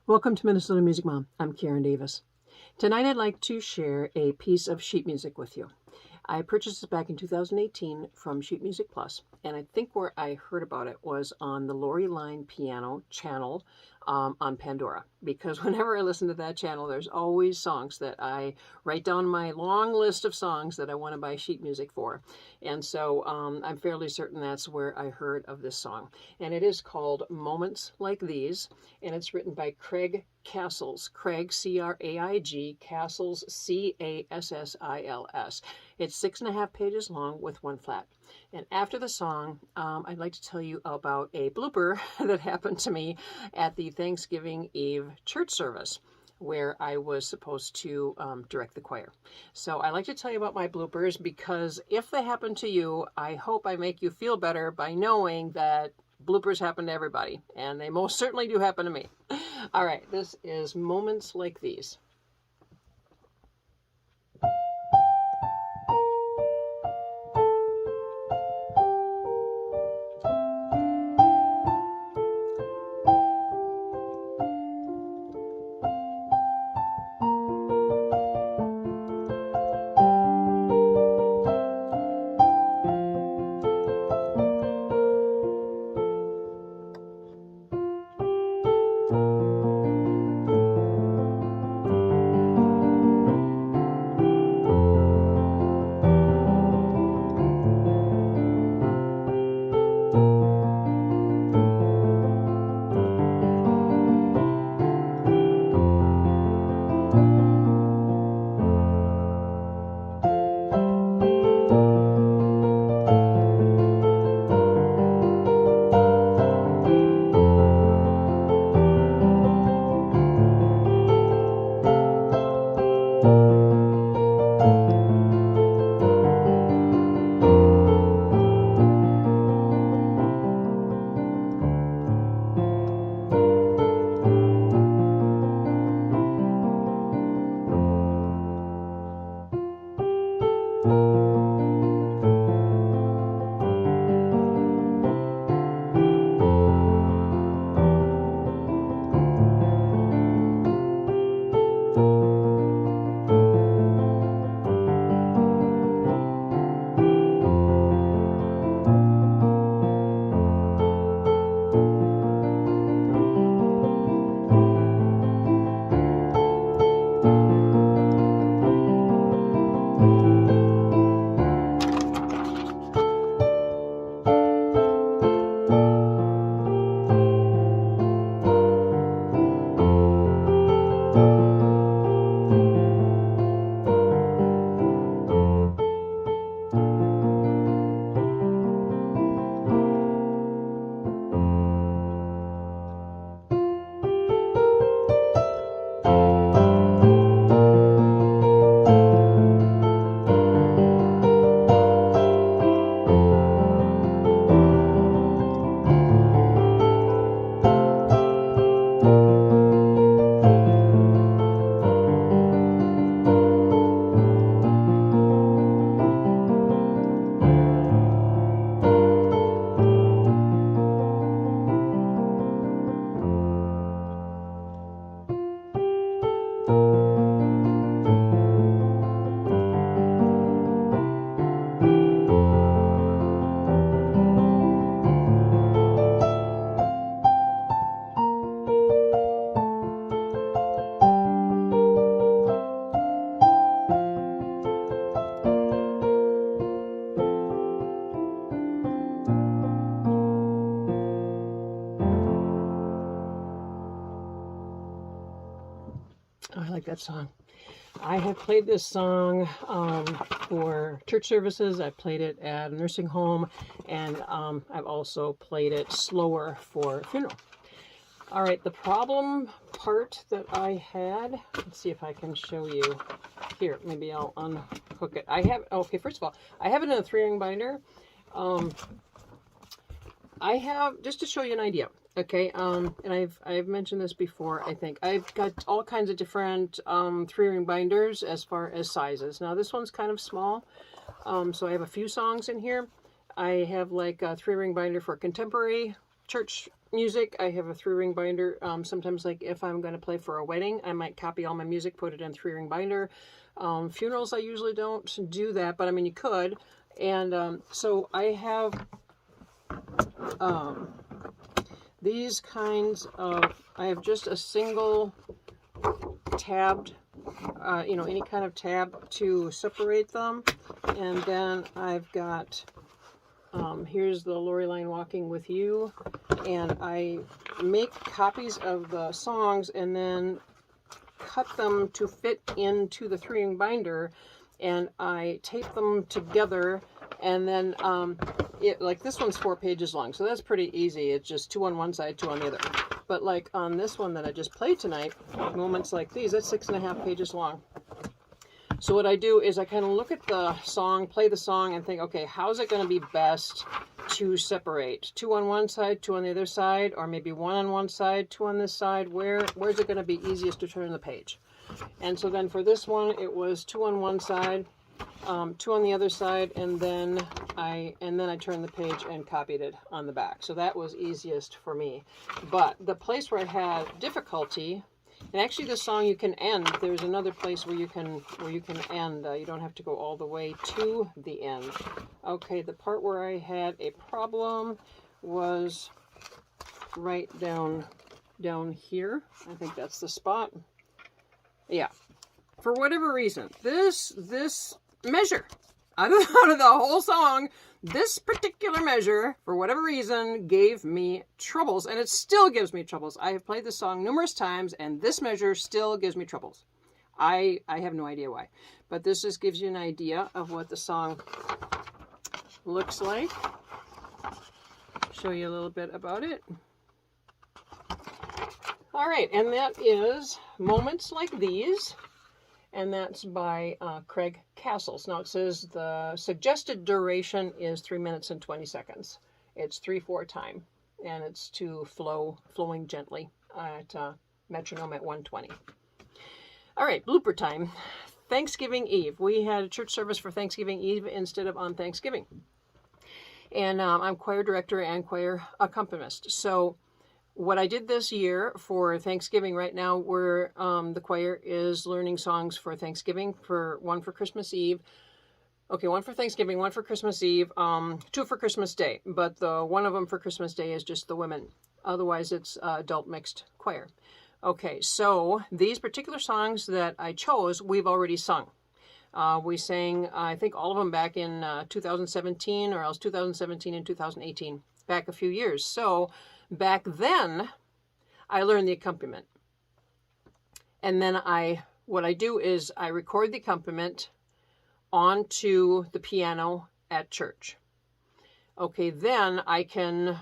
Welcome to Minnesota Music Mom. I'm Karen Davis. Tonight I'd like to share a piece of sheet music with you. I purchased it back in 2018 from Sheet Music Plus, and I think where I heard about it was on the Lori Line piano channel on Pandora, because whenever I listen to that channel, there's always songs that I write down my long list of songs that I want to buy sheet music for. And so I'm fairly certain that's where I heard of this song. And it is called Moments Like These, and it's written by Craig Cassils. Craig, C-R-A-I-G, Cassils, C-A-S-S-I-L-S. It's 6.5 pages long with one flat. And after the song, I'd like to tell you about a blooper that happened to me at the Thanksgiving Eve church service, where I was supposed to direct the choir. So I like to tell you about my bloopers because if they happen to you, I hope I make you feel better by knowing that bloopers happen to everybody, and they most certainly do happen to me. All right, this is Moments Like These. I like that song. I have played this song for church services. I've played it at a nursing home, and I've also played it slower for funeral. All right, the problem part that I had, let's see if I can show you here. Maybe I'll unhook it. I have, okay, first of all, I have it in a 3-ring binder. I have, just to show you an idea, okay, and I've mentioned this before, I think. I've got all kinds of different 3-ring binders as far as sizes. Now, this one's kind of small, so I have a few songs in here. I have like a 3-ring binder for contemporary church music, I have a 3-ring binder. Sometimes, like if I'm going to play for a wedding, I might copy all my music, put it in 3-ring binder. Funerals, I usually don't do that, but I mean, you could. And so I have these kinds of, I have just a single tabbed, any kind of tab to separate them. And then I've got, here's the Loreline Walking With You. And I make copies of the songs and then cut them to fit into the 3-ring binder. And I tape them together. And then, like this one's 4 pages long, so that's pretty easy. It's just 2 on one side, 2 on the other. But like on this one that I just played tonight, Moments Like These, that's 6.5 pages long. So what I do is I kind of look at the song, play the song, and think, okay, how's it going to be best to separate? 2 on one side, 2 on the other side, or maybe 1 on one side, 2 on this side. Where's it going to be easiest to turn the page? And so then for this one, it was 2 on one side, 2 on the other side, and then I turned the page and copied it on the back. So that was easiest for me. But the place where I had difficulty, and actually this song you can end. There's another place where you can end. You don't have to go all the way to the end. Okay, the part where I had a problem was right down here. I think that's the spot. Yeah. For whatever reason, this measure, out of the whole song, this particular measure, for whatever reason, gave me troubles. And it still gives me troubles. I have played this song numerous times, and this measure still gives me troubles. I have no idea why. But this just gives you an idea of what the song looks like. Show you a little bit about it. All right, and that is Moments Like These. And that's by Craig Cassils. Now it says the suggested duration is 3 minutes and 20 seconds. It's 3/4 time, and it's to flowing gently at metronome at 120. All right, blooper time. Thanksgiving Eve. We had a church service for Thanksgiving Eve instead of on Thanksgiving. And I'm choir director and choir accompanist. So what I did this year for Thanksgiving, right now, the choir is learning songs for Thanksgiving, one for Christmas Eve. Okay, one for Thanksgiving, one for Christmas Eve, 2 for Christmas Day. But the one of them for Christmas Day is just the women. Otherwise, it's adult mixed choir. Okay, so these particular songs that I chose, we've already sung. We sang, I think, all of them back in 2017, or else 2017 and 2018, back a few years. So back then, I learned the accompaniment. And then what I do is I record the accompaniment onto the piano at church. Okay, then I can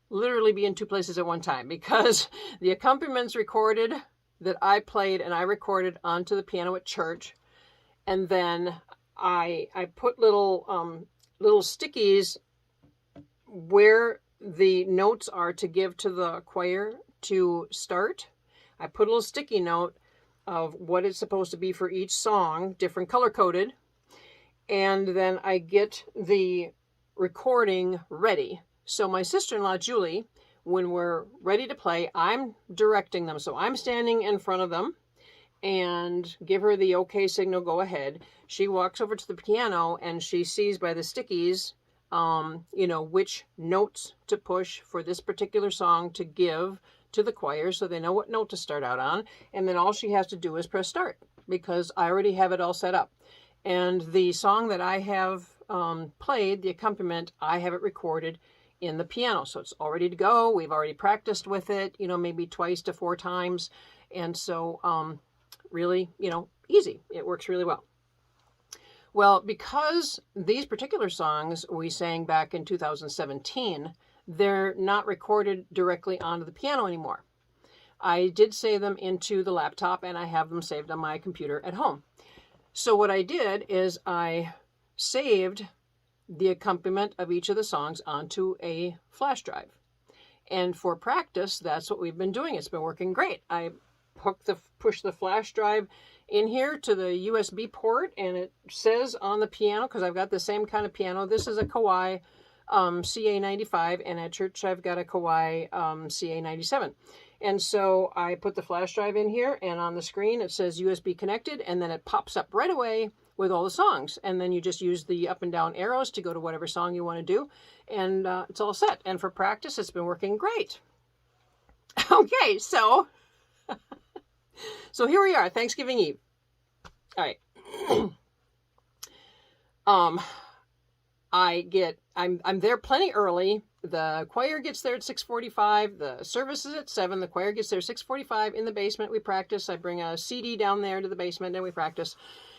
literally be in 2 places at one time, because the accompaniments recorded that I played and I recorded onto the piano at church. And then I put little stickies where the notes are to give to the choir to start. I put a little sticky note of what it's supposed to be for each song, different color coded, and then I get the recording ready. So my sister-in-law Julie, when we're ready to play, I'm directing them. So I'm standing in front of them and give her the okay signal, go ahead. She walks over to the piano and she sees by the stickies which notes to push for this particular song to give to the choir, so they know what note to start out on. And then all she has to do is press start, because I already have it all set up. And the song that I have played, the accompaniment, I have it recorded in the piano. So it's all ready to go. We've already practiced with it, maybe 2 to 4 times. And so really, easy. It works really well. Well, because these particular songs we sang back in 2017, they're not recorded directly onto the piano anymore. I did save them into the laptop, and I have them saved on my computer at home. So what I did is I saved the accompaniment of each of the songs onto a flash drive. And for practice, that's what we've been doing. It's been working great. I push the flash drive in here to the USB port, and it says on the piano, because I've got the same kind of piano. This is a Kawai CA95, and at church I've got a Kawai CA97. And so I put the flash drive in here, and on the screen it says USB connected, and then it pops up right away with all the songs. And then you just use the up and down arrows to go to whatever song you want to do, and it's all set. And for practice, it's been working great. Okay, so here we are, Thanksgiving Eve. All right. I'm there plenty early. The choir gets there at 6:45. The service is at 7. The choir gets there at 6:45. In the basement, we practice. I bring a CD down there to the basement, and we practice.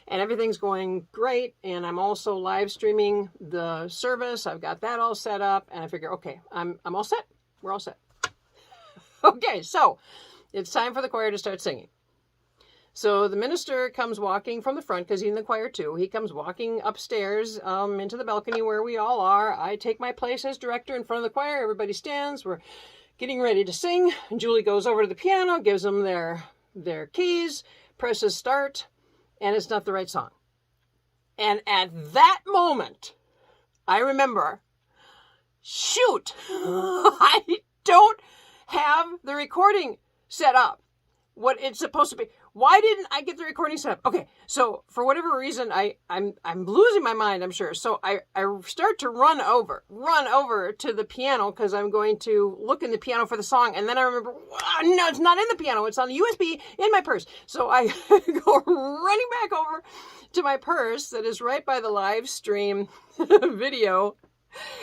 And everything's going great. And I'm also live streaming the service. I've got that all set up. And I figure, okay, I'm all set. We're all set. Okay, so it's time for the choir to start singing. So the minister comes walking from the front, because he's in the choir too. He comes walking upstairs into the balcony where we all are. I take my place as director in front of the choir. Everybody stands. We're getting ready to sing. And Julie goes over to the piano, gives them their keys, presses start, and it's not the right song. And at that moment, I remember, shoot, I don't have the recording set up what it's supposed to be. Why didn't I get the recording set up? Okay, so for whatever reason, I'm losing my mind, I'm sure. So I start to run over to the piano, because I'm going to look in the piano for the song. And then I remember, no, it's not in the piano. It's on the USB in my purse. So I go running back over to my purse that is right by the live stream video.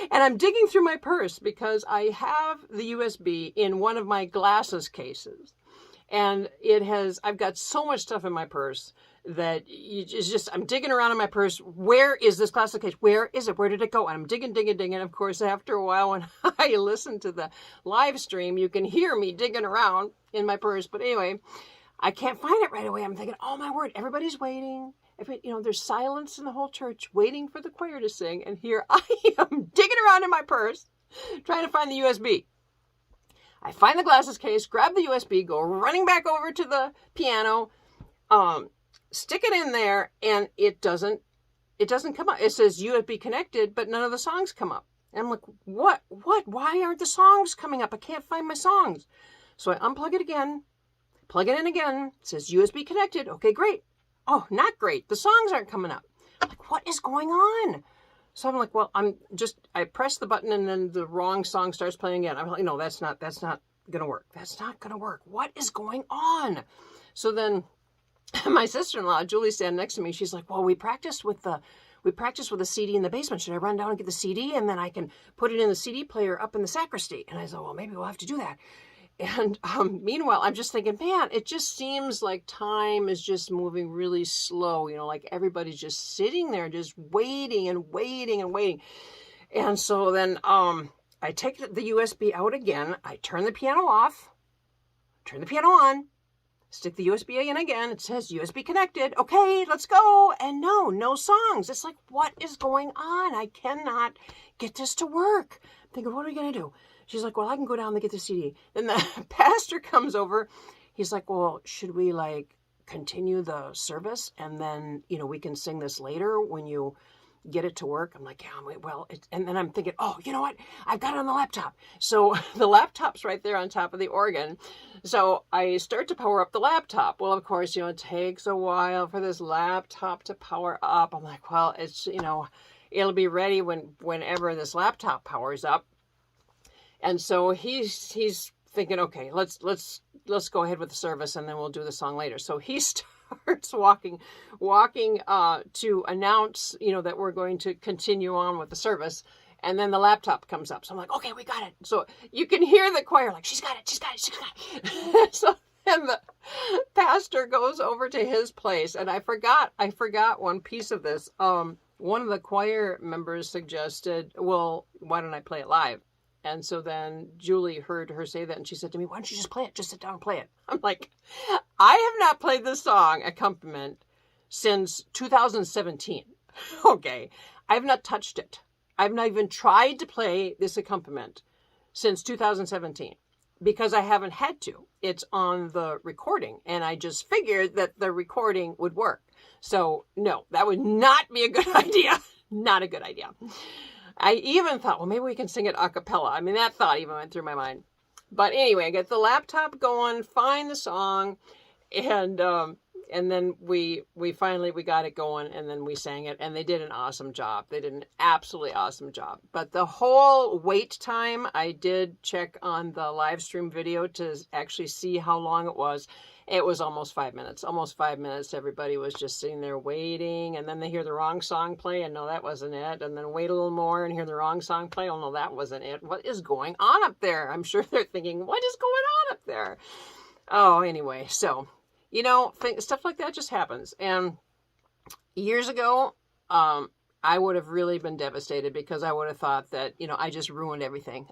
And I'm digging through my purse because I have the USB in one of my glasses cases. And I've got so much stuff in my purse that it's just, I'm digging around in my purse. Where is this glasses case? Where is it? Where did it go? And I'm digging. Of course, after a while, when I listen to the live stream, you can hear me digging around in my purse. But anyway, I can't find it right away. I'm thinking, oh my word, everybody's waiting. There's silence in the whole church waiting for the choir to sing. And here I am digging around in my purse, trying to find the USB. I find the glasses case, grab the USB, go running back over to the piano, stick it in there, and it doesn't come up. It says USB connected, but none of the songs come up. And I'm like, what? Why aren't the songs coming up? I can't find my songs. So I unplug it again, plug it in again. It says USB connected. Okay, great. Oh, not great. The songs aren't coming up. I'm like, what is going on? So I'm like, well, I press the button, and then the wrong song starts playing again. I'm like, no, that's not going to work. That's not going to work. What is going on? So then my sister-in-law, Julie, standing next to me. She's like, well, we practiced with a CD in the basement. Should I run down and get the CD? And then I can put it in the CD player up in the sacristy. And I said, well, maybe we'll have to do that. And meanwhile, I'm just thinking, man, it just seems like time is just moving really slow. Like everybody's just sitting there, just waiting and waiting and waiting. And so then I take the USB out again. I turn the piano off, turn the piano on, stick the USB in again. It says USB connected. Okay, let's go. And no songs. It's like, what is going on? I cannot get this to work. I'm thinking, what are we going to do? She's like, well, I can go down and get the CD. Then the pastor comes over. He's like, well, should we continue the service? And then, we can sing this later when you get it to work. I'm like, yeah, well, and then I'm thinking, oh, you know what? I've got it on the laptop. So the laptop's right there on top of the organ. So I start to power up the laptop. Well, of course, it takes a while for this laptop to power up. I'm like, well, it's, it'll be ready whenever this laptop powers up. And so he's thinking, okay, let's go ahead with the service, and then we'll do the song later. So he starts walking to announce, that we're going to continue on with the service. And then the laptop comes up. So I'm like, okay, we got it. So you can hear the choir like, she's got it. So then the pastor goes over to his place, and I forgot one piece of this. One of the choir members suggested, well, why don't I play it live? And so then Julie heard her say that, and she said to me, why don't you just play it? Just sit down and play it. I'm like, I have not played this song accompaniment since 2017. Okay. I have not touched it. I've not even tried to play this accompaniment since 2017 because I haven't had to. It's on the recording, and I just figured that the recording would work. So no, that would not be a good idea. Not a good idea. I even thought, well, maybe we can sing it a cappella. I mean, that thought even went through my mind. But anyway, I get the laptop going, find the song, and then we finally got it going, and then we sang it, and they did an awesome job. They did an absolutely awesome job. But the whole wait time, I did check on the live stream video to actually see how long it was. It was almost 5 minutes. Almost 5 minutes. Everybody was just sitting there waiting, and then they hear the wrong song play, and no, that wasn't it. And then wait a little more and hear the wrong song play. Oh, no, that wasn't it. What is going on up there? I'm sure they're thinking, what is going on up there? Oh, anyway, so, you know, stuff like that just happens. And years ago, I would have really been devastated because I would have thought that, you know, I just ruined everything.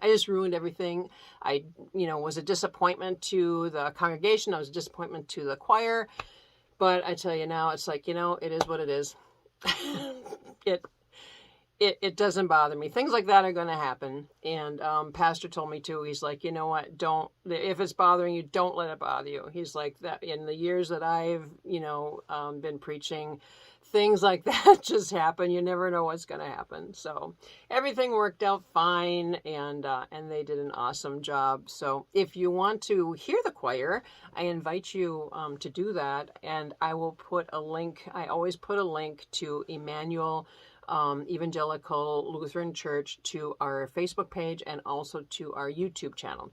I, you know, was a disappointment to the congregation. I was a disappointment to the choir. But I tell you now, it's like, you know, it is what it is. It doesn't bother me. Things like that are going to happen. And Pastor told me too, he's like, you know what, if it's bothering you, don't let it bother you. He's like, that in the years that I've, you know, been preaching, things like that just happen. You never know what's going to happen. So everything worked out fine, and they did an awesome job. So if you want to hear the choir, I invite you to do that. And I will put a link. I always put a link to Emmanuel Evangelical Lutheran Church, to our Facebook page, and also to our YouTube channel.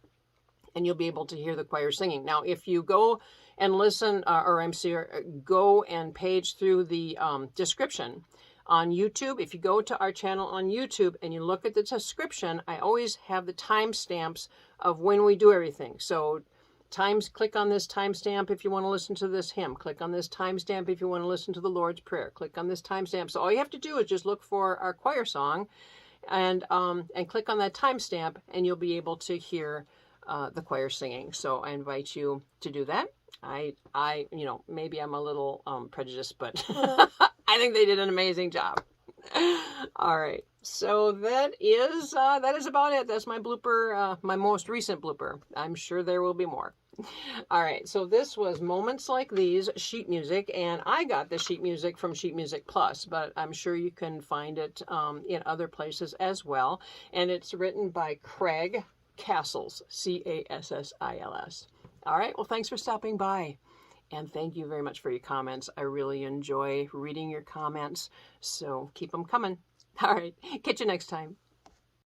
And you'll be able to hear the choir singing. Now, if you go and listen, go and page through the description on YouTube. If you go to our channel on YouTube and you look at the description, I always have the timestamps of when we do everything. So click on this timestamp if you want to listen to this hymn. Click on this timestamp if you want to listen to the Lord's Prayer. Click on this timestamp. So all you have to do is just look for our choir song and click on that timestamp, and you'll be able to hear the choir singing. So I invite you to do that. I you know, maybe I'm a little prejudiced, but I think they did an amazing job. All right. So that is about it. That's my blooper, my most recent blooper. I'm sure there will be more. All right. So this was Moments Like These, sheet music, and I got the sheet music from Sheet Music Plus, but I'm sure you can find it in other places as well. And it's written by Craig Cassils, Cassis. All right. Well, thanks for stopping by. And thank you very much for your comments. I really enjoy reading your comments. So keep them coming. All right. Catch you next time.